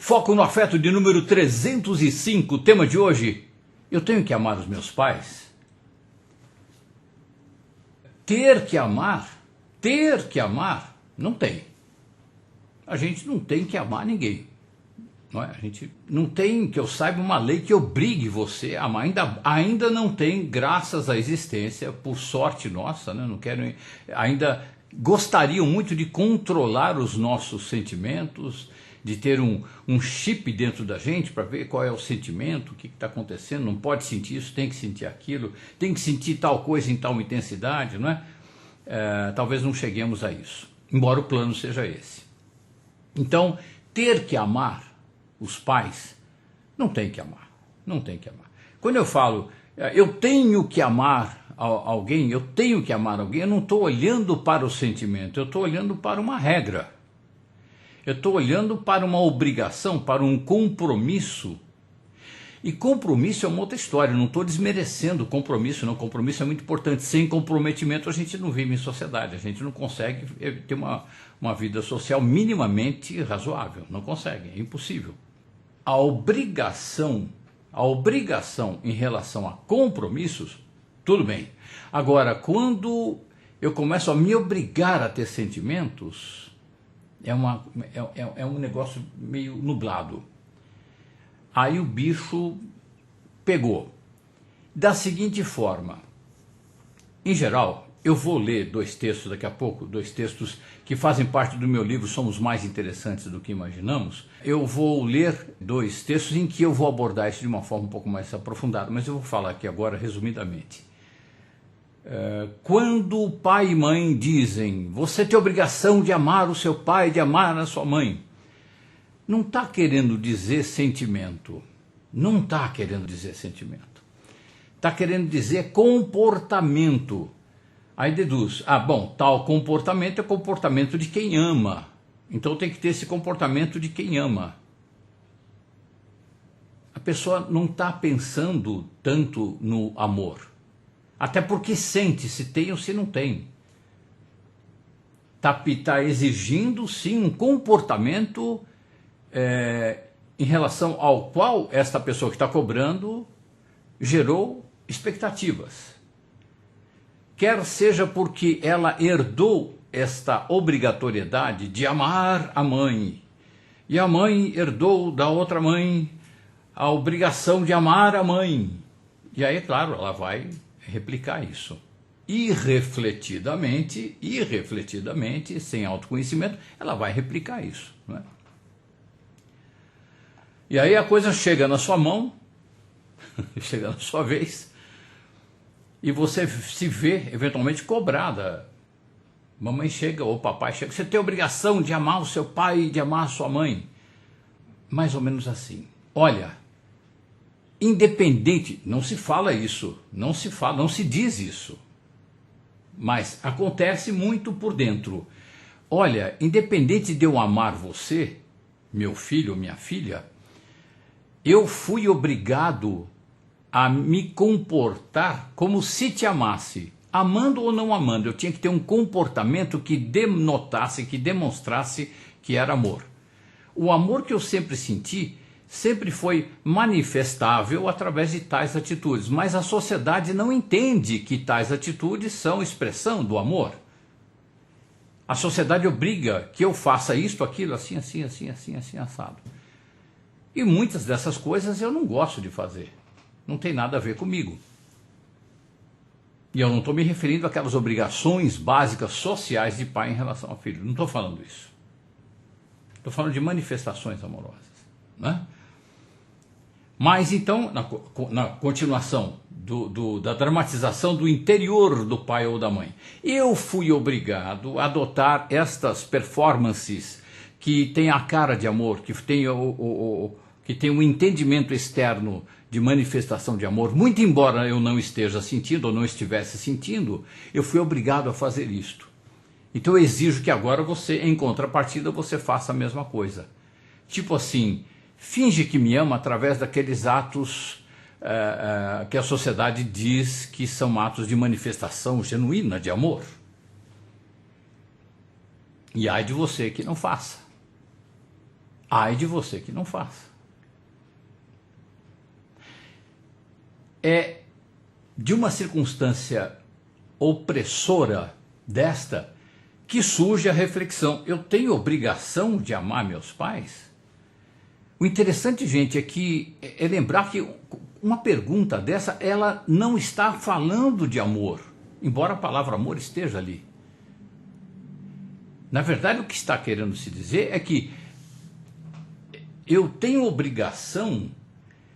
Foco no afeto de número 305, tema de hoje: eu tenho que amar os meus pais? Ter que amar, não tem. A gente não tem que amar ninguém. Não é? A gente não tem, que eu saiba, uma lei que obrigue você a amar. Ainda não tem, graças à existência, por sorte nossa, né? Não quero, ainda gostariam muito de controlar os nossos sentimentos, de ter um chip dentro da gente para ver qual é o sentimento, o que está acontecendo. Não pode sentir isso, tem que sentir aquilo, tem que sentir tal coisa em tal intensidade, não é? Talvez não cheguemos a isso, embora o plano seja esse. Então, ter que amar os pais, não tem que amar, não tem que amar. Quando eu falo, eu tenho que amar alguém, eu não estou olhando para o sentimento, eu estou olhando para uma regra. Eu estou olhando para uma obrigação, para um compromisso. E compromisso é uma outra história, eu não estou desmerecendo o compromisso, não. Compromisso é muito importante. Sem comprometimento a gente não vive em sociedade, a gente não consegue ter uma vida social minimamente razoável, não consegue, é impossível. A obrigação em relação a compromissos, tudo bem. Agora, quando eu começo a me obrigar a ter sentimentos, é um negócio meio nublado. Aí o bicho pegou. Da seguinte forma, em geral, eu vou ler dois textos daqui a pouco, dois textos que fazem parte do meu livro Somos Mais Interessantes do que Imaginamos. Eu vou ler dois textos em que eu vou abordar isso de uma forma um pouco mais aprofundada, mas eu vou falar aqui agora resumidamente. Quando o pai e mãe dizem, você tem obrigação de amar o seu pai, de amar a sua mãe, não está querendo dizer sentimento, não está querendo dizer sentimento, está querendo dizer comportamento. Aí deduz, bom, tal comportamento é comportamento de quem ama, então tem que ter esse comportamento de quem ama. A pessoa não está pensando tanto no amor, até porque sente se tem ou se não tem. Está exigindo sim um comportamento em relação ao qual esta pessoa que está cobrando gerou expectativas. Quer seja porque ela herdou esta obrigatoriedade de amar a mãe, e a mãe herdou da outra mãe a obrigação de amar a mãe. E aí, claro, ela vai replicar isso. Irrefletidamente, sem autoconhecimento, ela vai replicar isso, não é? E aí a coisa chega na sua mão, chega na sua vez, e você se vê eventualmente cobrada. Mamãe chega ou papai chega, você tem a obrigação de amar o seu pai e de amar a sua mãe. Mais ou menos assim. Olha, independente, não se fala isso, não se diz isso, mas acontece muito por dentro. Olha, independente de eu amar você, meu filho ou minha filha, eu fui obrigado a me comportar como se te amasse. Amando ou não amando, eu tinha que ter um comportamento que denotasse, que demonstrasse que era amor. O amor que eu sempre senti sempre foi manifestável através de tais atitudes, mas a sociedade não entende que tais atitudes são expressão do amor. A sociedade obriga que eu faça isto, aquilo, assim, assado. E muitas dessas coisas eu não gosto de fazer. Não tem nada a ver comigo. E eu não estou me referindo àquelas obrigações básicas sociais de pai em relação ao filho. Não estou falando isso. Estou falando de manifestações amorosas, né? Mas então, na continuação da dramatização do interior do pai ou da mãe, eu fui obrigado a adotar estas performances que têm a cara de amor, que tem um entendimento externo de manifestação de amor, muito embora eu não esteja sentindo ou não estivesse sentindo, eu fui obrigado a fazer isto. Então eu exijo que agora você, em contrapartida, você faça a mesma coisa. Tipo assim, finge que me ama através daqueles atos que a sociedade diz que são atos de manifestação genuína de amor. E ai de você que não faça. ai de você que não faça. É de uma circunstância opressora desta que surge a reflexão: eu tenho obrigação de amar meus pais? O interessante, gente, é lembrar que uma pergunta dessa, ela não está falando de amor, embora a palavra amor esteja ali. Na verdade, o que está querendo se dizer é que eu tenho obrigação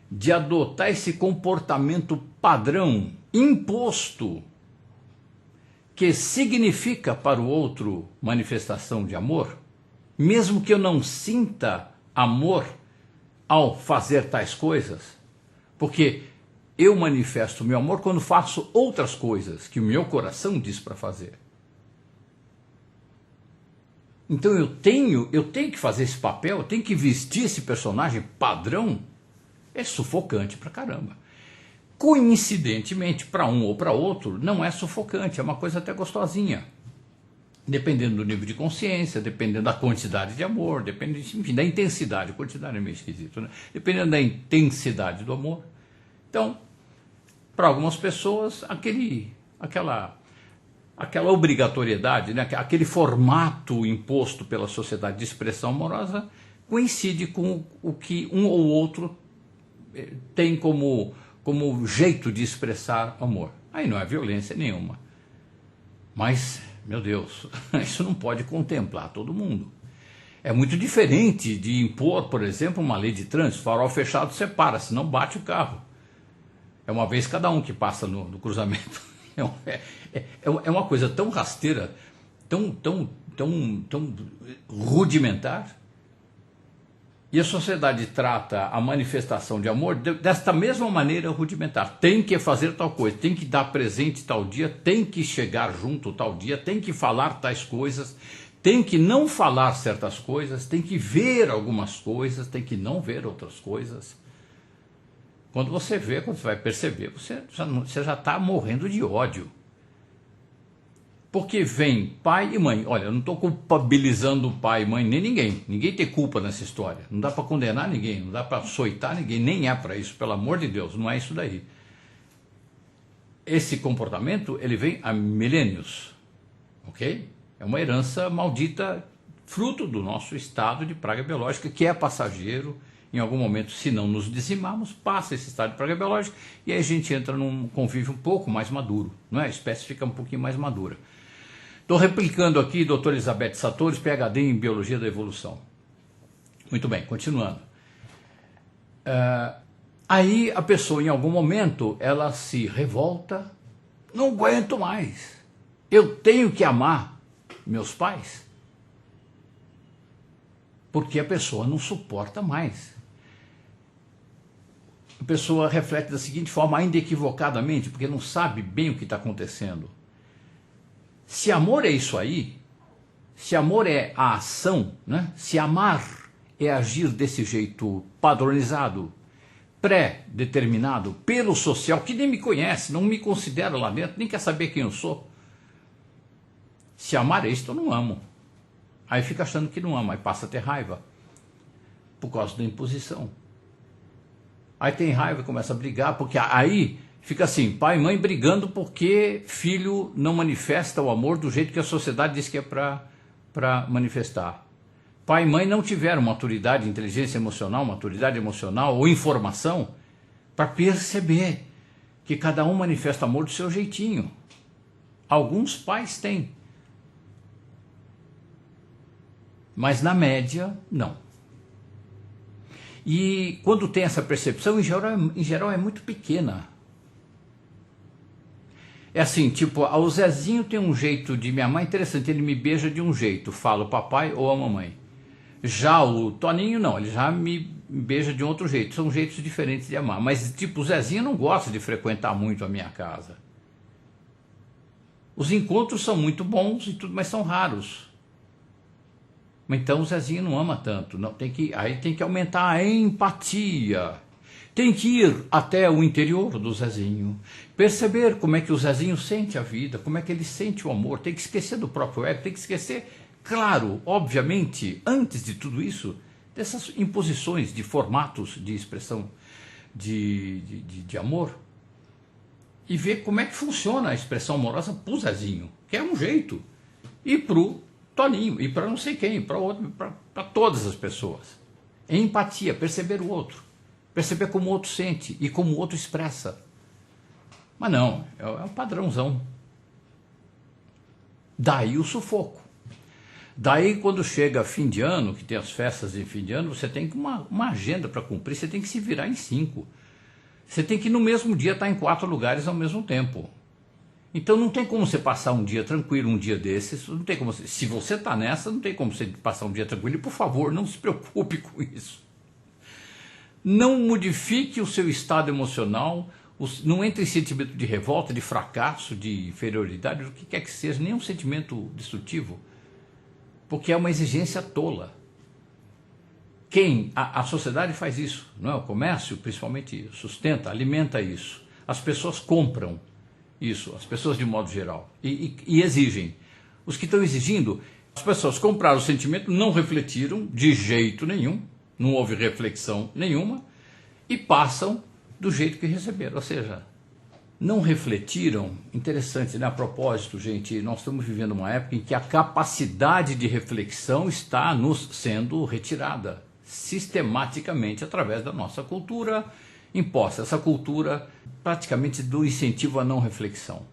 de adotar esse comportamento padrão imposto, que significa para o outro manifestação de amor, mesmo que eu não sinta amor ao fazer tais coisas, porque eu manifesto meu amor quando faço outras coisas que o meu coração diz para fazer. Então eu tenho que fazer esse papel, eu tenho que vestir esse personagem padrão. É sufocante pra caramba. Coincidentemente, para um ou para outro, não é sufocante, é uma coisa até gostosinha. Dependendo do nível de consciência, dependendo da quantidade de amor, dependendo, enfim, da intensidade. Quantidade é meio esquisito, né? Dependendo da intensidade do amor. Então, para algumas pessoas, aquela obrigatoriedade, né? Aquele formato imposto pela sociedade de expressão amorosa coincide com o que um ou outro tem como jeito de expressar amor. Aí não é violência nenhuma. Mas, meu Deus, isso não pode contemplar todo mundo. É muito diferente de impor, por exemplo, uma lei de trânsito: farol fechado separa, senão bate o carro. É uma vez cada um que passa no cruzamento. É uma coisa tão rasteira, tão rudimentar. E a sociedade trata a manifestação de amor desta mesma maneira rudimentar. Tem que fazer tal coisa, tem que dar presente tal dia, tem que chegar junto tal dia, tem que falar tais coisas, tem que não falar certas coisas, tem que ver algumas coisas, tem que não ver outras coisas. Quando você vai perceber, você já está morrendo de ódio. Porque vem pai e mãe. Olha, eu não estou culpabilizando pai e mãe, nem ninguém. Ninguém tem culpa nessa história. Não dá para condenar ninguém, não dá para açoitar ninguém, nem é para isso, pelo amor de Deus, não é isso daí. Esse comportamento, ele vem há milênios, ok? É uma herança maldita, fruto do nosso estado de praga biológica, que é passageiro. Em algum momento, se não nos dizimarmos, passa esse estado de praga biológica e aí a gente entra num convívio um pouco mais maduro, não é? A espécie fica um pouquinho mais madura. Estou replicando aqui, doutora Elizabeth Sattouris, PhD em Biologia da Evolução. Muito bem, continuando. Aí a pessoa, em algum momento, ela se revolta: não aguento mais, eu tenho que amar meus pais. Porque a pessoa não suporta mais. A pessoa reflete da seguinte forma, ainda equivocadamente, porque não sabe bem o que está acontecendo. Se amor é isso aí, se amor é a ação, né? Se amar é agir desse jeito padronizado, pré-determinado pelo social, que nem me conhece, não me considera lá dentro, nem quer saber quem eu sou. Se amar é isso, eu não amo. Aí fica achando que não ama, aí passa a ter raiva, por causa da imposição. Aí tem raiva, começa a brigar, porque aí fica assim, pai e mãe brigando porque filho não manifesta o amor do jeito que a sociedade diz que é para manifestar. Pai e mãe não tiveram maturidade, inteligência emocional, maturidade emocional ou informação para perceber que cada um manifesta amor do seu jeitinho. Alguns pais têm, mas na média, não. E quando tem essa percepção, em geral é muito pequena. É assim, tipo, o Zezinho tem um jeito de me amar interessante, ele me beija de um jeito, fala o papai ou a mamãe. Já o Toninho não, ele já me beija de um outro jeito, são jeitos diferentes de amar. Mas tipo, o Zezinho não gosta de frequentar muito a minha casa. Os encontros são muito bons e tudo, mas são raros. Então o Zezinho não ama tanto, não, aí tem que aumentar a empatia, tem que ir até o interior do Zezinho, perceber como é que o Zezinho sente a vida, como é que ele sente o amor, tem que esquecer do próprio ego, tem que esquecer, claro, obviamente, antes de tudo isso, dessas imposições de formatos de expressão de amor, e ver como é que funciona a expressão amorosa pro Zezinho, que é um jeito, e pro Toninho, e para não sei quem, para outro, para todas as pessoas. É empatia, perceber o outro, perceber como o outro sente e como o outro expressa. Mas não, é um padrãozão. Daí o sufoco. Daí quando chega fim de ano, que tem as festas de fim de ano, você tem uma agenda para cumprir, você tem que se virar em 5. Você tem que no mesmo dia estar em 4 lugares ao mesmo tempo. Então não tem como você passar um dia tranquilo, um dia desses, não tem como você, se você está nessa, não tem como você passar um dia tranquilo, e por favor, não se preocupe com isso. Não modifique o seu estado emocional, não entre em sentimento de revolta, de fracasso, de inferioridade, o que quer que seja, nenhum sentimento destrutivo, porque é uma exigência tola. A sociedade faz isso, não é? O comércio principalmente sustenta, alimenta isso. As pessoas compram isso, as pessoas de modo geral, e exigem. Os que estão exigindo, as pessoas compraram o sentimento, não refletiram de jeito nenhum, não houve reflexão nenhuma, e passam do jeito que receberam, ou seja, não refletiram. Interessante, né? A propósito, gente, nós estamos vivendo uma época em que a capacidade de reflexão está nos sendo retirada sistematicamente através da nossa cultura imposta, essa cultura praticamente do incentivo à não reflexão.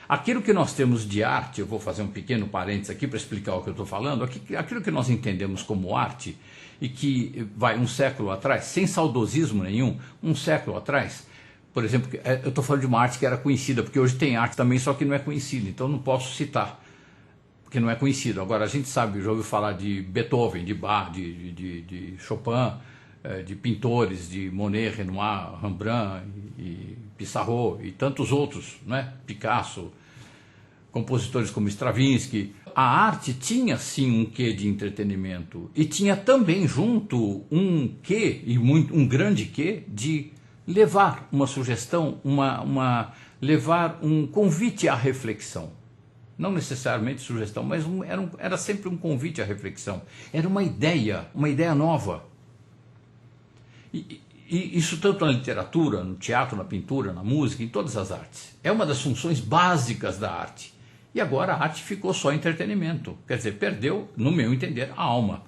Aquilo que nós temos de arte, eu vou fazer um pequeno parênteses aqui para explicar o que eu estou falando, aquilo que nós entendemos como arte, e que vai um século atrás, sem saudosismo nenhum, um século atrás, por exemplo, eu estou falando de uma arte que era conhecida, porque hoje tem arte também, só que não é conhecida, então não posso citar, porque não é conhecido. Agora a gente sabe, já ouviu falar de Beethoven, de Bach, de Chopin, de pintores, de Monet, Renoir, Rembrandt, e Pissarro e tantos outros, né? Picasso, compositores como Stravinsky. A arte tinha sim um quê de entretenimento, e tinha também junto um quê, e um grande quê, de levar uma sugestão, levar um convite à reflexão. Não necessariamente sugestão, mas era sempre um convite à reflexão. Era uma ideia nova. E isso tanto na literatura, no teatro, na pintura, na música, em todas as artes. É uma das funções básicas da arte. E agora a arte ficou só entretenimento. Quer dizer, perdeu, no meu entender, a alma.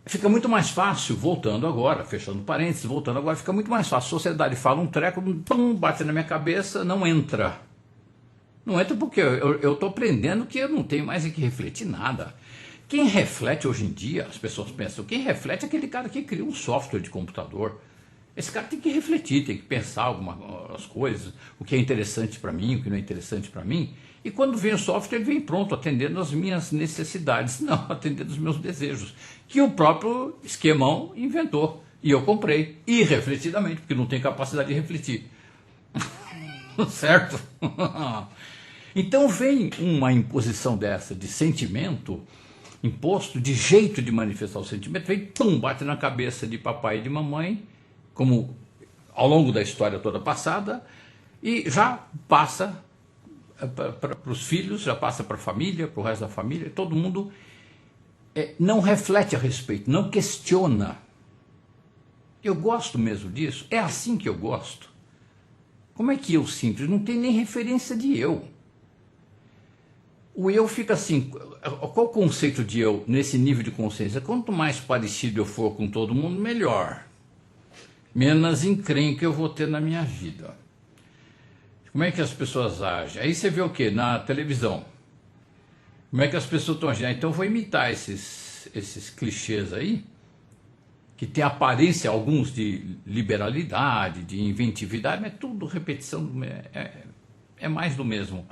Fica muito mais fácil, voltando agora, fechando parênteses, voltando agora, fica muito mais fácil. A sociedade fala um treco, pum, bate na minha cabeça, não entra. Não entra porque eu estou aprendendo que eu não tenho mais que refletir nada. Quem reflete hoje em dia, as pessoas pensam, quem reflete é aquele cara que cria um software de computador. Esse cara tem que refletir, tem que pensar algumas coisas, o que é interessante para mim, o que não é interessante para mim. E quando vem o software, ele vem pronto, atendendo às minhas necessidades, não atendendo aos meus desejos, que o próprio esquemão inventou. E eu comprei, irrefletidamente, porque não tenho capacidade de refletir. Certo? Então vem uma imposição dessa de sentimento, imposto de jeito de manifestar o sentimento, vem, pum, bate na cabeça de papai e de mamãe, como ao longo da história toda passada, e já passa para os filhos, já passa para a família, para o resto da família, todo mundo não reflete a respeito, não questiona. Eu gosto mesmo disso, é assim que eu gosto. Como é que eu sinto? Não tem nem referência de eu. O eu fica assim, qual o conceito de eu nesse nível de consciência? Quanto mais parecido eu for com todo mundo, melhor. Menos encrenca eu vou ter na minha vida. Como é que as pessoas agem? Aí você vê o quê? Na televisão. Como é que as pessoas estão agindo? Então eu vou imitar esses clichês aí, que tem aparência, alguns de liberalidade, de inventividade, mas tudo repetição, é mais do mesmo.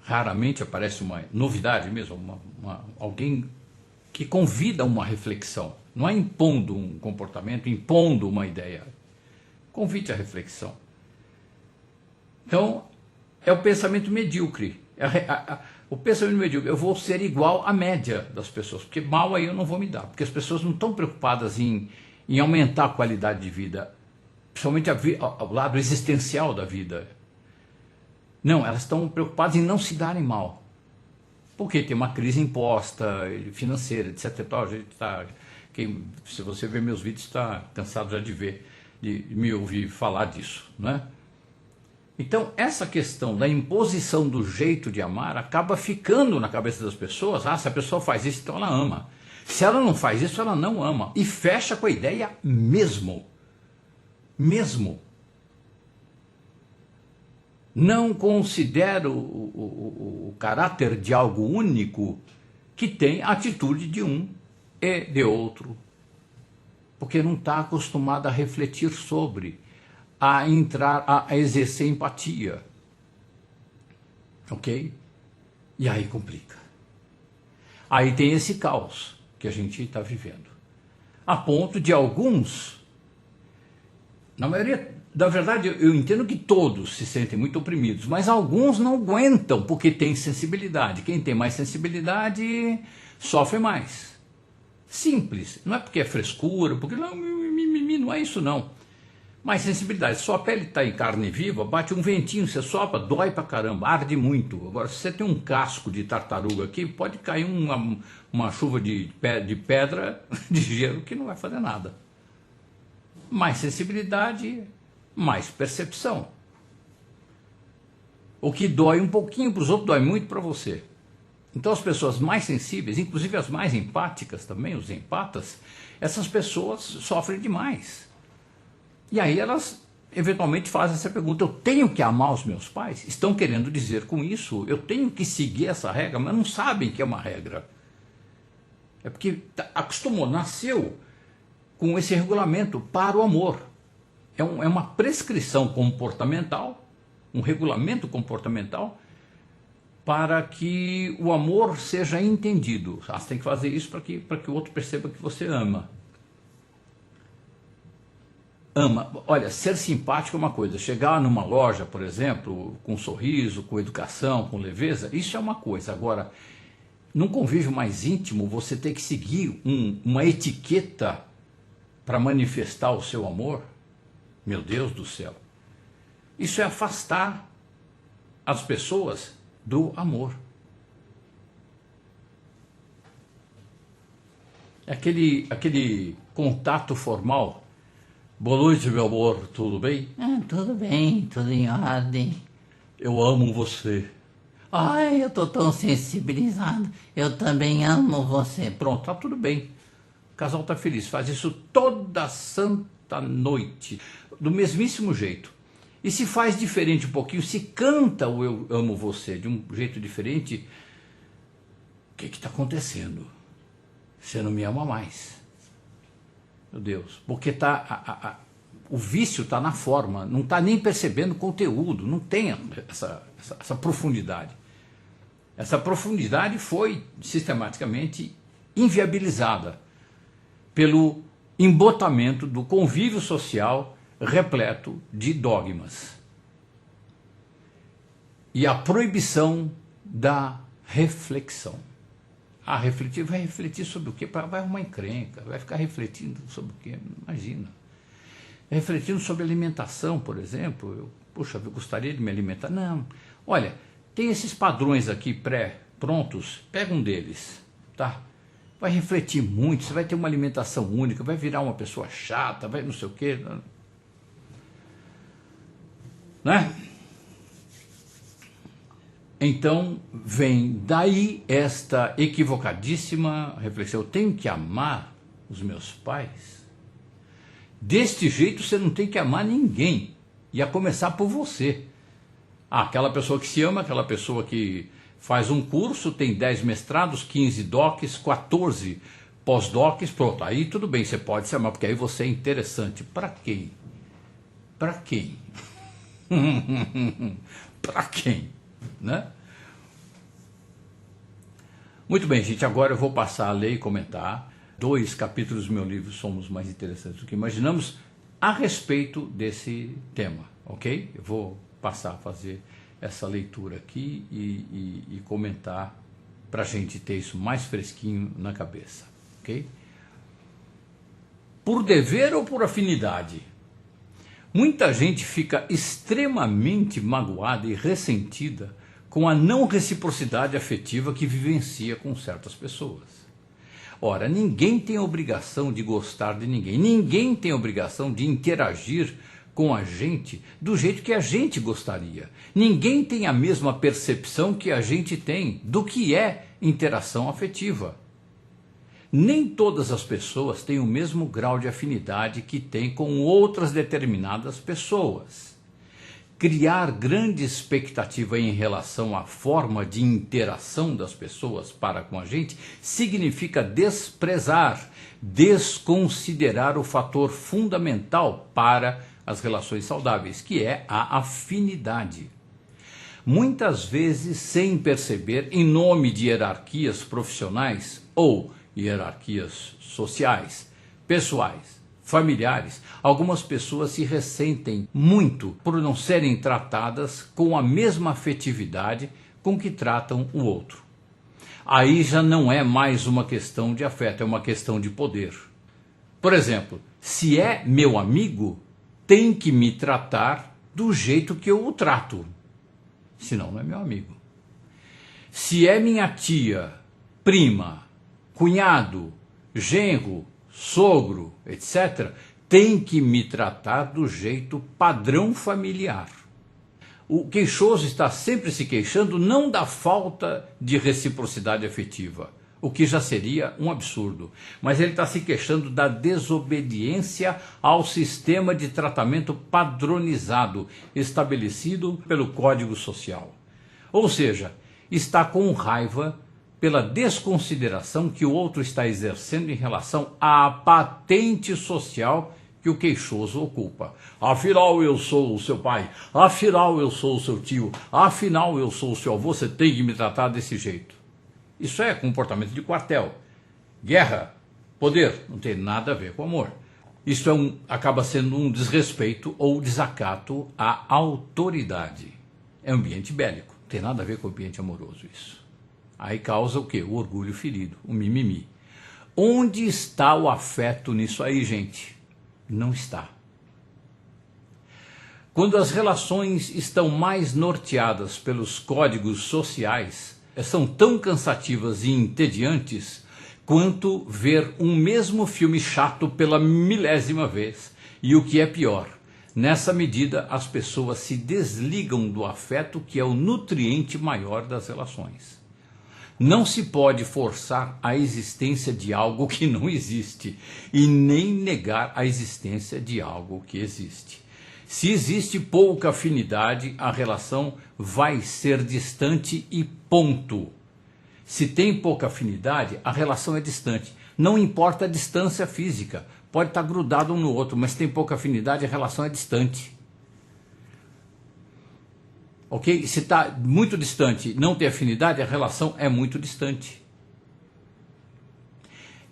Raramente aparece uma novidade mesmo, alguém que convida uma reflexão. Não é impondo um comportamento, impondo uma ideia. Convite à reflexão. Então, é o pensamento medíocre. O pensamento medíocre, eu vou ser igual à média das pessoas, porque mal aí eu não vou me dar, porque as pessoas não estão preocupadas em aumentar a qualidade de vida, principalmente ao lado existencial da vida. Não, elas estão preocupadas em não se darem mal. porque tem uma crise imposta, financeira, etc. E tal. A gente tá, se você ver meus vídeos, está cansado já de me ouvir falar disso, né? Então, essa questão da imposição do jeito de amar acaba ficando na cabeça das pessoas. Se a pessoa faz isso, então ela ama. Se ela não faz isso, ela não ama. E fecha com a ideia mesmo. Mesmo. Não considera o caráter de algo único que tem a atitude de um e de outro. Porque não está acostumado a refletir sobre, a entrar, a exercer empatia. Ok? E aí complica. Aí tem esse caos que a gente está vivendo. A ponto de alguns, na maioria, na verdade, eu entendo que todos se sentem muito oprimidos, mas alguns não aguentam porque tem sensibilidade. Quem tem mais sensibilidade sofre mais. Simples. Não é porque é frescura, porque não é isso não. Mas sensibilidade. Sua pele está em carne viva, bate um ventinho, você sopra, dói pra caramba, arde muito. Agora, se você tem um casco de tartaruga aqui, pode cair uma chuva de pedra, de gelo, que não vai fazer nada. Mais sensibilidade, mais percepção. O que dói um pouquinho para os outros, dói muito para você. Então as pessoas mais sensíveis, inclusive as mais empáticas também, os empatas, essas pessoas sofrem demais. E aí elas eventualmente fazem essa pergunta: eu tenho que amar os meus pais? Estão querendo dizer com isso, eu tenho que seguir essa regra, mas não sabem que é uma regra. É porque acostumou, nasceu com esse regulamento para o amor. É uma prescrição comportamental, um regulamento comportamental, para que o amor seja entendido. Você tem que fazer isso para que o outro perceba que você ama. Ama. Olha, ser simpático é uma coisa. Chegar numa loja, por exemplo, com um sorriso, com educação, com leveza, isso é uma coisa. Agora, num convívio mais íntimo, você tem que seguir uma etiqueta para manifestar o seu amor. Meu Deus do céu. Isso é afastar as pessoas do amor. Aquele contato formal. Boa noite, meu amor, tudo bem? Tudo bem, tudo em ordem. Eu amo você. Ai, eu tô tão sensibilizado. Eu também amo você. Pronto, tá tudo bem. O casal tá feliz, faz isso toda santa noite, do mesmíssimo jeito. E se faz diferente um pouquinho, se canta o eu amo você de um jeito diferente, o que está acontecendo? Você não me ama mais. Meu Deus, porque o vício está na forma, não está nem percebendo o conteúdo, não tem essa profundidade. Essa profundidade foi sistematicamente inviabilizada pelo embotamento do convívio social repleto de dogmas e a proibição da reflexão. Refletir, vai refletir sobre o quê? Vai arrumar encrenca, vai ficar refletindo sobre o quê? Imagina. Refletindo sobre alimentação, por exemplo. Eu gostaria de me alimentar. Não. Olha, tem esses padrões aqui pré-prontos, pega um deles, tá? Vai refletir muito, você vai ter uma alimentação única, vai virar uma pessoa chata, vai não sei o quê. Né? Então vem daí esta equivocadíssima reflexão: eu tenho que amar os meus pais? Deste jeito você não tem que amar ninguém, e a começar por você. Aquela pessoa que se ama, aquela pessoa que faz um curso, tem 10 mestrados, 15 docs, 14 pós-docs, pronto, aí tudo bem, você pode se amar, porque aí você é interessante. Para quem? Para quem? Para quem? Né? Muito bem, gente, agora eu vou passar a ler e comentar 2 capítulos do meu livro Somos Mais Interessantes do que Imaginamos a respeito desse tema, ok? Eu vou passar a fazer essa leitura aqui e comentar para a gente ter isso mais fresquinho na cabeça, ok? Por dever ou por afinidade? Muita gente fica extremamente magoada e ressentida com a não reciprocidade afetiva que vivencia com certas pessoas. Ora, ninguém tem obrigação de gostar de ninguém, ninguém tem obrigação de interagir com a gente do jeito que a gente gostaria. Ninguém tem a mesma percepção que a gente tem do que é interação afetiva. Nem todas as pessoas têm o mesmo grau de afinidade que têm com outras determinadas pessoas. Criar grande expectativa em relação à forma de interação das pessoas para com a gente significa desprezar, desconsiderar o fator fundamental para as relações saudáveis, que é a afinidade. Muitas vezes, sem perceber, em nome de hierarquias profissionais ou hierarquias sociais, pessoais, familiares, algumas pessoas se ressentem muito por não serem tratadas com a mesma afetividade com que tratam o outro. Aí já não é mais uma questão de afeto, é uma questão de poder. Por exemplo, se é meu amigo, tem que me tratar do jeito que eu o trato, senão não é meu amigo. Se é minha tia, prima, cunhado, genro, sogro, etc., tem que me tratar do jeito padrão familiar. O queixoso está sempre se queixando não da falta de reciprocidade afetiva, o que já seria um absurdo, mas ele está se queixando da desobediência ao sistema de tratamento padronizado estabelecido pelo Código Social. Ou seja, está com raiva pela desconsideração que o outro está exercendo em relação à patente social que o queixoso ocupa. Afinal, eu sou o seu pai. Afinal, eu sou o seu tio. Afinal, eu sou o seu avô. Você tem que me tratar desse jeito. Isso é comportamento de quartel. Guerra, poder, não tem nada a ver com amor. Isso acaba sendo um desrespeito ou desacato à autoridade. É ambiente bélico. Não tem nada a ver com ambiente amoroso isso. Aí causa o quê? O orgulho ferido, o mimimi. Onde está o afeto nisso aí, gente? Não está. Quando as relações estão mais norteadas pelos códigos sociais, são tão cansativas e entediantes quanto ver um mesmo filme chato pela milésima vez. E o que é pior, nessa medida as pessoas se desligam do afeto, que é o nutriente maior das relações. Não se pode forçar a existência de algo que não existe e nem negar a existência de algo que existe. Se existe pouca afinidade, a relação vai ser distante e ponto. Se tem pouca afinidade, a relação é distante. Não importa a distância física, pode estar grudado um no outro, mas se tem pouca afinidade, a relação é distante. Ok? Se está muito distante, não tem afinidade, a relação é muito distante.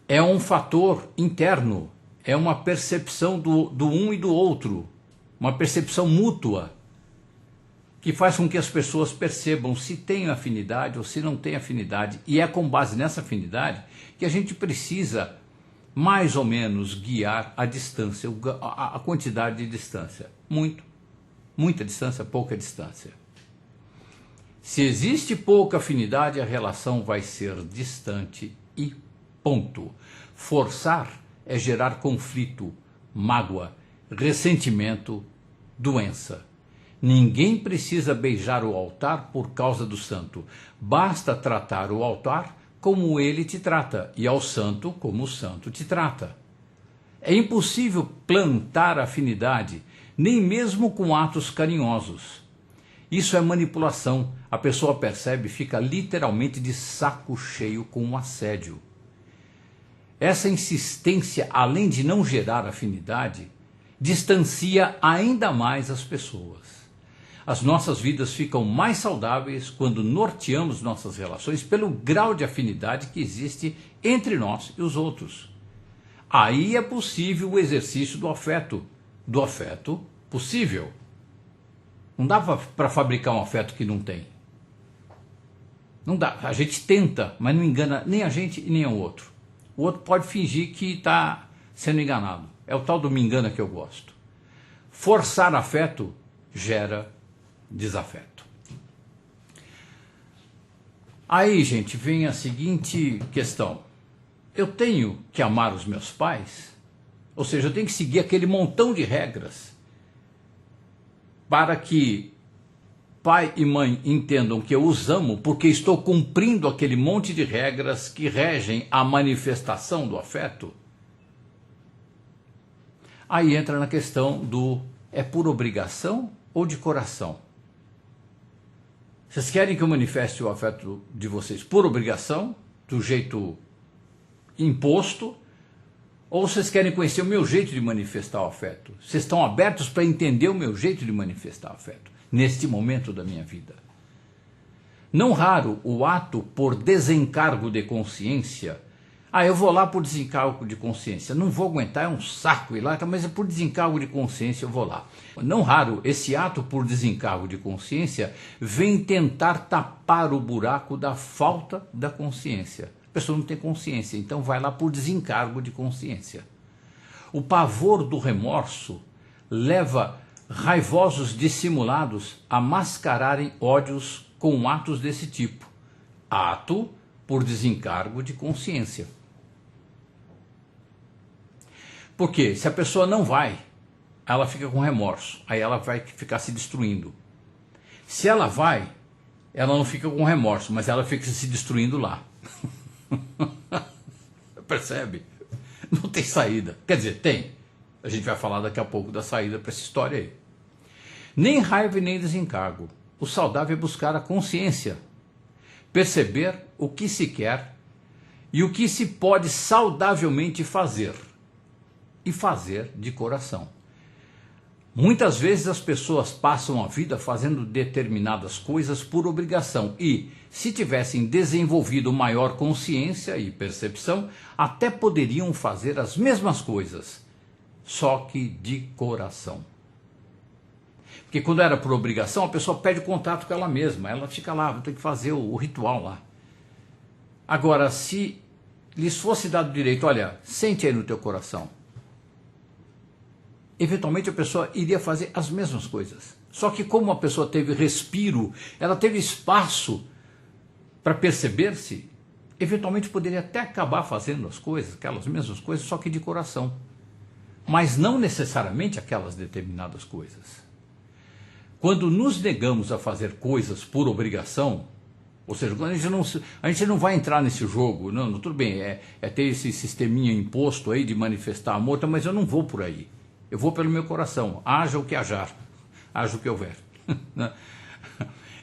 É um fator interno, é uma percepção do um e do outro, uma percepção mútua, que faz com que as pessoas percebam se tem afinidade ou se não tem afinidade. E é com base nessa afinidade que a gente precisa, mais ou menos, guiar a distância, a quantidade de distância. Muita distância, pouca distância. Se existe pouca afinidade, a relação vai ser distante e ponto. Forçar é gerar conflito, mágoa, ressentimento, doença. Ninguém precisa beijar o altar por causa do santo. Basta tratar o altar como ele te trata e ao santo como o santo te trata. É impossível plantar afinidade, nem mesmo com atos carinhosos. Isso é manipulação. A pessoa percebe e fica literalmente de saco cheio com o assédio. Essa insistência, além de não gerar afinidade, distancia ainda mais as pessoas. As nossas vidas ficam mais saudáveis quando norteamos nossas relações pelo grau de afinidade que existe entre nós e os outros. Aí é possível o exercício do afeto possível. Não dá para fabricar um afeto que não tem. Não dá. A gente tenta, mas não engana nem a gente e nem o outro. O outro pode fingir que está sendo enganado. É o tal do me engana que eu gosto. Forçar afeto gera desafeto. Aí, gente, vem a seguinte questão. Eu tenho que amar os meus pais? Ou seja, eu tenho que seguir aquele montão de regras para que pai e mãe entendam que eu os amo, porque estou cumprindo aquele monte de regras que regem a manifestação do afeto? Aí entra na questão do é por obrigação ou de coração? Vocês querem que eu manifeste o afeto de vocês por obrigação, do jeito imposto, ou vocês querem conhecer o meu jeito de manifestar o afeto? Vocês estão abertos para entender o meu jeito de manifestar o afeto neste momento da minha vida? Não raro o ato por desencargo de consciência. Eu vou lá por desencargo de consciência, não vou aguentar, é um saco ir lá, mas é por desencargo de consciência eu vou lá. Não raro esse ato por desencargo de consciência vem tentar tapar o buraco da falta da consciência. A pessoa não tem consciência, então vai lá por desencargo de consciência. O pavor do remorso leva raivosos dissimulados a mascararem ódios com atos desse tipo. Ato por desencargo de consciência. Porque se a pessoa não vai, ela fica com remorso, aí ela vai ficar se destruindo. Se ela vai, ela não fica com remorso, mas ela fica se destruindo lá. Percebe? Não tem saída. Quer dizer, tem. A gente vai falar daqui a pouco da saída para essa história aí. Nem raiva e nem desencargo. O saudável é buscar a consciência, perceber o que se quer e o que se pode saudavelmente fazer. E fazer de coração. Muitas vezes as pessoas passam a vida fazendo determinadas coisas por obrigação e, se tivessem desenvolvido maior consciência e percepção, até poderiam fazer as mesmas coisas, só que de coração. Porque quando era por obrigação, a pessoa perde contato com ela mesma, ela fica lá, tem que fazer o ritual lá. Agora, se lhes fosse dado direito, olha, sente aí no teu coração, eventualmente a pessoa iria fazer as mesmas coisas. Só que como a pessoa teve respiro, ela teve espaço para perceber-se, eventualmente poderia até acabar fazendo as coisas, aquelas mesmas coisas, só que de coração. Mas não necessariamente aquelas determinadas coisas. Quando nos negamos a fazer coisas por obrigação, ou seja, quando a gente não vai entrar nesse jogo, não, tudo bem, é ter esse sisteminha imposto aí de manifestar amor, mas eu não vou por aí. Eu vou pelo meu coração, haja o que hajar, haja o que houver.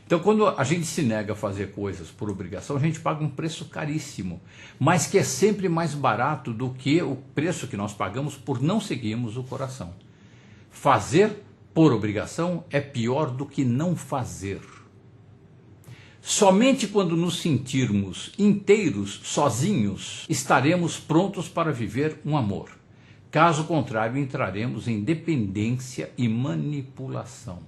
Então, quando a gente se nega a fazer coisas por obrigação, a gente paga um preço caríssimo, mas que é sempre mais barato do que o preço que nós pagamos por não seguirmos o coração. Fazer por obrigação é pior do que não fazer. Somente quando nos sentirmos inteiros, sozinhos, estaremos prontos para viver um amor. Caso contrário, entraremos em dependência e manipulação.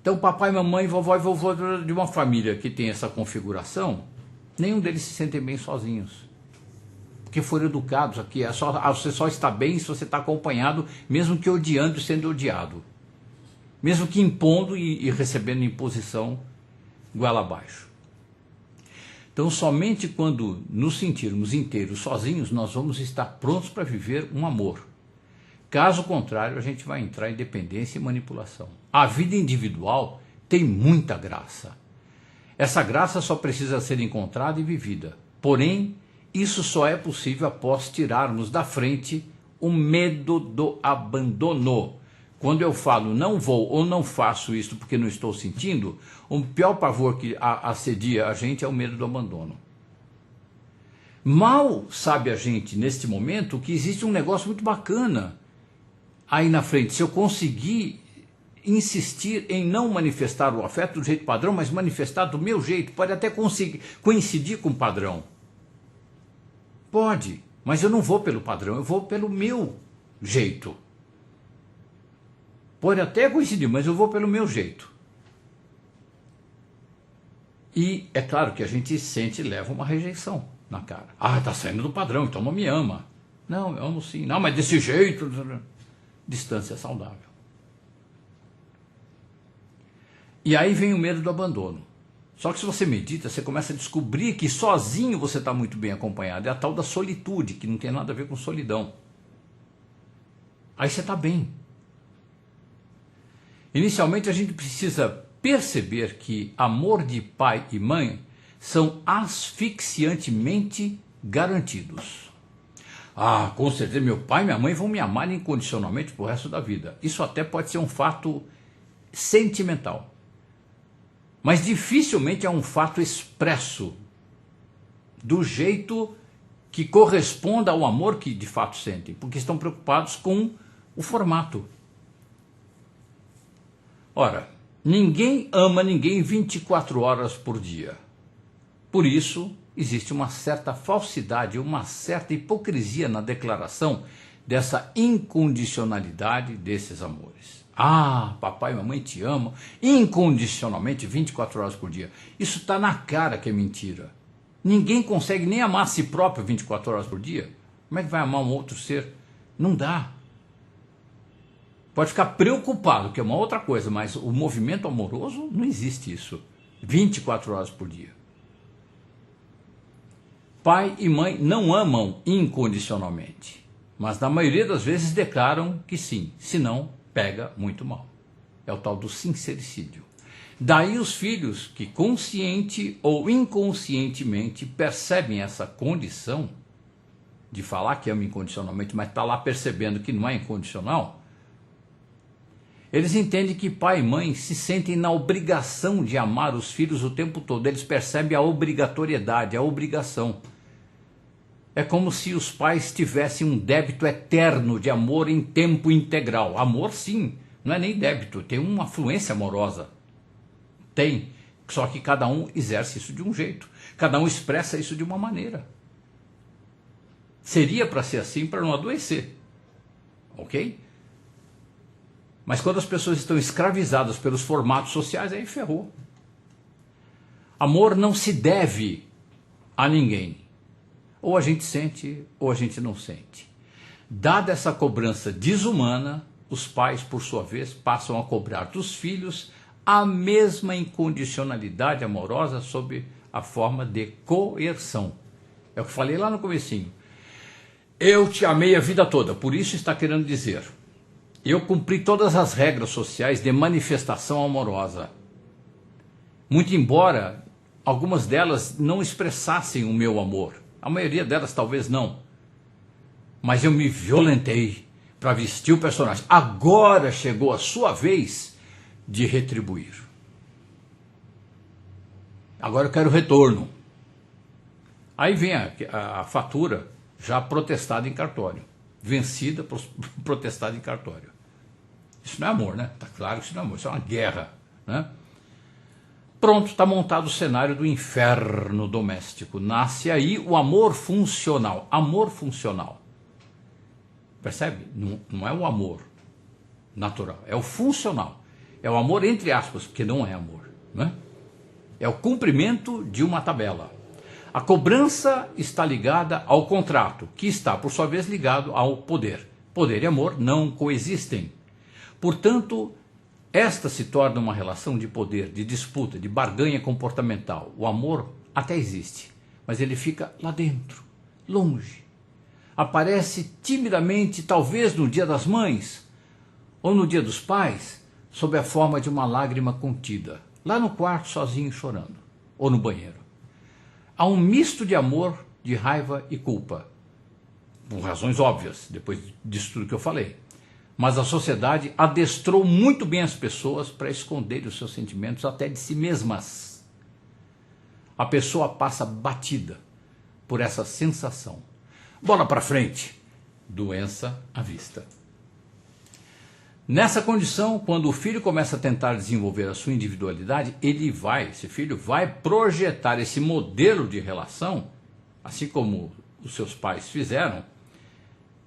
Então, papai, mamãe, vovó e vovô de uma família que tem essa configuração, nenhum deles se sentem bem sozinhos. Porque foram educados aqui, você só está bem se você está acompanhado, mesmo que odiando e sendo odiado. Mesmo que impondo e recebendo imposição goela abaixo. Então, somente quando nos sentirmos inteiros, sozinhos, nós vamos estar prontos para viver um amor. Caso contrário, a gente vai entrar em dependência e manipulação. A vida individual tem muita graça. Essa graça só precisa ser encontrada e vivida. Porém, isso só é possível após tirarmos da frente o medo do abandono. Quando eu falo não vou ou não faço isso porque não estou sentindo, o pior pavor que assedia a gente é o medo do abandono. Mal sabe a gente, neste momento, que existe um negócio muito bacana aí na frente. Se eu conseguir insistir em não manifestar o afeto do jeito padrão, mas manifestar do meu jeito, pode até coincidir com o padrão. Pode, mas eu não vou pelo padrão, eu vou pelo meu jeito. Pode até coincidir, mas eu vou pelo meu jeito. E é claro que a gente sente e leva uma rejeição na cara. Tá saindo do padrão, então não me ama. Não, eu amo sim. Não, mas desse jeito. Distância saudável. E aí vem o medo do abandono. Só que se você medita, você começa a descobrir que sozinho você está muito bem acompanhado. É a tal da solitude, que não tem nada a ver com solidão. Aí você está bem. Inicialmente a gente precisa perceber que amor de pai e mãe são asfixiantemente garantidos. Ah, com certeza meu pai e minha mãe vão me amar incondicionalmente pro resto da vida. Isso até pode ser um fato sentimental. Mas dificilmente é um fato expresso, do jeito que corresponda ao amor que de fato sentem, porque estão preocupados com o formato. Ora, ninguém ama ninguém 24 horas por dia. Por isso, existe uma certa falsidade, uma certa hipocrisia na declaração dessa incondicionalidade desses amores. Ah, papai e mamãe te amam incondicionalmente 24 horas por dia. Isso está na cara que é mentira. Ninguém consegue nem amar a si próprio 24 horas por dia. Como é que vai amar um outro ser? Não dá. Pode ficar preocupado, que é uma outra coisa, mas o movimento amoroso não existe isso. 24 horas por dia. Pai e mãe não amam incondicionalmente, mas na maioria das vezes declaram que sim, senão pega muito mal. É o tal do sincericídio. Daí os filhos que consciente ou inconscientemente percebem essa condição de falar que ama incondicionalmente, mas está lá percebendo que não é incondicional, eles entendem que pai e mãe se sentem na obrigação de amar os filhos o tempo todo. Eles percebem a obrigatoriedade, a obrigação. É como se os pais tivessem um débito eterno de amor em tempo integral. Amor, sim, não é nem débito, tem uma fluência amorosa. Tem, só que cada um exerce isso de um jeito. Cada um expressa isso de uma maneira. Seria para ser assim para não adoecer. Ok? Mas quando as pessoas estão escravizadas pelos formatos sociais, aí ferrou. Amor não se deve a ninguém. Ou a gente sente, ou a gente não sente. Dada essa cobrança desumana, os pais, por sua vez, passam a cobrar dos filhos a mesma incondicionalidade amorosa sob a forma de coerção. É o que falei lá no comecinho. Eu te amei a vida toda, por isso está querendo dizer, eu cumpri todas as regras sociais de manifestação amorosa. Muito embora algumas delas não expressassem o meu amor. A maioria delas talvez não. Mas eu me violentei para vestir o personagem. Agora chegou a sua vez de retribuir. Agora eu quero retorno. Aí vem a fatura já protestada em cartório. Vencida, protestada em cartório. Isso não é amor, né? Tá claro que isso não é amor, isso é uma guerra, né? Pronto, está montado o cenário do inferno doméstico. Nasce aí o amor funcional. Amor funcional. Percebe? Não é o amor natural, é o funcional. É o amor entre aspas, porque não é amor, né? É o cumprimento de uma tabela. A cobrança está ligada ao contrato, que está, por sua vez, ligado ao poder. Poder e amor não coexistem. Portanto, esta se torna uma relação de poder, de disputa, de barganha comportamental. O amor até existe, mas ele fica lá dentro, longe. Aparece timidamente, talvez no dia das mães, ou no dia dos pais, sob a forma de uma lágrima contida, lá no quarto sozinho chorando, ou no banheiro. Há um misto de amor, de raiva e culpa, por razões óbvias, depois disso tudo que eu falei. Mas a sociedade adestrou muito bem as pessoas para esconderem os seus sentimentos até de si mesmas. A pessoa passa batida por essa sensação. Bola para frente, doença à vista. Nessa condição, quando o filho começa a tentar desenvolver a sua individualidade, esse filho vai projetar esse modelo de relação, assim como os seus pais fizeram,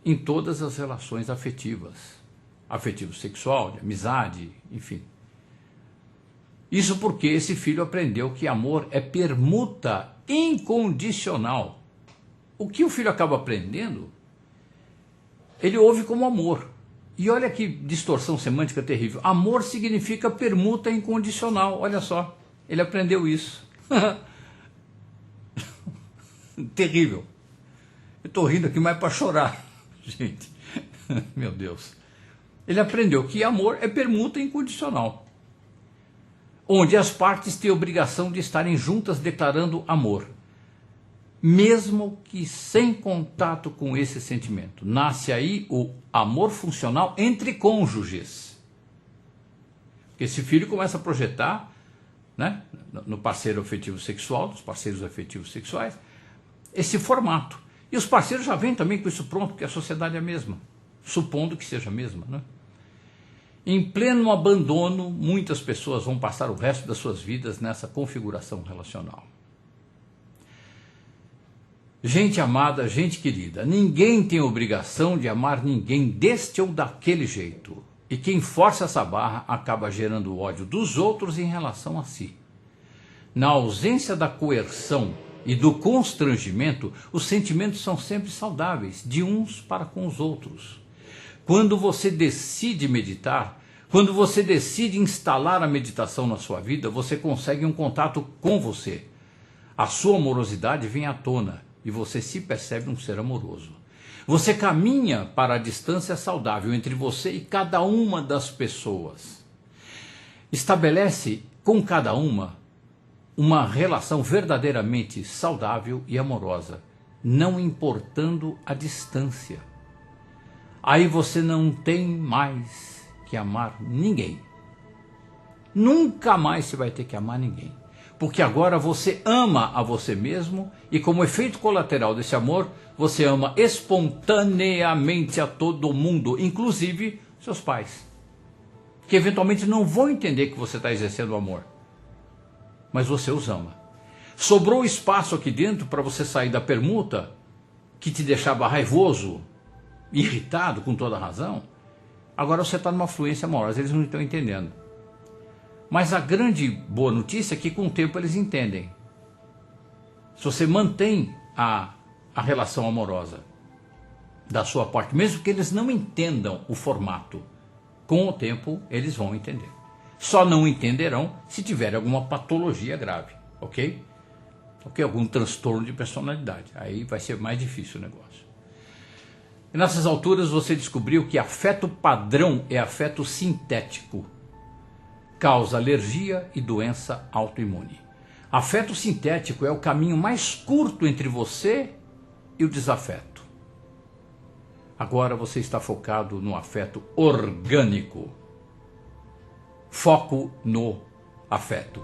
em todas as relações afetivas. Afetivo sexual, de amizade, enfim. Isso porque esse filho aprendeu que amor é permuta incondicional. O que o filho acaba aprendendo, ele ouve como amor. E olha que distorção semântica terrível. Amor significa permuta incondicional, olha só. Ele aprendeu isso. Terrível. Eu estou rindo aqui mais para chorar, gente. Meu Deus. Ele aprendeu que amor é permuta incondicional, onde as partes têm obrigação de estarem juntas declarando amor, mesmo que sem contato com esse sentimento. Nasce aí o amor funcional entre cônjuges. Porque esse filho começa a projetar, né, no parceiro afetivo sexual, dos parceiros afetivos sexuais, esse formato. E os parceiros já vêm também com isso pronto, porque a sociedade é a mesma, supondo que seja a mesma, né? Em pleno abandono, muitas pessoas vão passar o resto das suas vidas nessa configuração relacional. Gente amada, gente querida, ninguém tem obrigação de amar ninguém deste ou daquele jeito. E quem força essa barra acaba gerando o ódio dos outros em relação a si. Na ausência da coerção e do constrangimento, os sentimentos são sempre saudáveis, de uns para com os outros. Quando você decide meditar, quando você decide instalar a meditação na sua vida, você consegue um contato com você. A sua amorosidade vem à tona e você se percebe um ser amoroso. Você caminha para a distância saudável entre você e cada uma das pessoas. Estabelece com cada uma relação verdadeiramente saudável e amorosa, não importando a distância. Aí você não tem mais que amar ninguém. Nunca mais você vai ter que amar ninguém. Porque agora você ama a você mesmo e, como efeito colateral desse amor, você ama espontaneamente a todo mundo, inclusive seus pais, que eventualmente não vão entender que você está exercendo amor, mas você os ama. Sobrou espaço aqui dentro para você sair da permuta que te deixava raivoso, irritado com toda razão. Agora você está numa fluência amorosa, eles não estão entendendo. Mas a grande boa notícia é que com o tempo eles entendem. Se você mantém a relação amorosa da sua parte, mesmo que eles não entendam o formato, com o tempo eles vão entender. Só não entenderão se tiver alguma patologia grave, ok? Ok, algum transtorno de personalidade. Aí vai ser mais difícil o negócio. E nessas alturas você descobriu que afeto padrão é afeto sintético. Causa alergia e doença autoimune. Afeto sintético é o caminho mais curto entre você e o desafeto. Agora você está focado no afeto orgânico. Foco no afeto.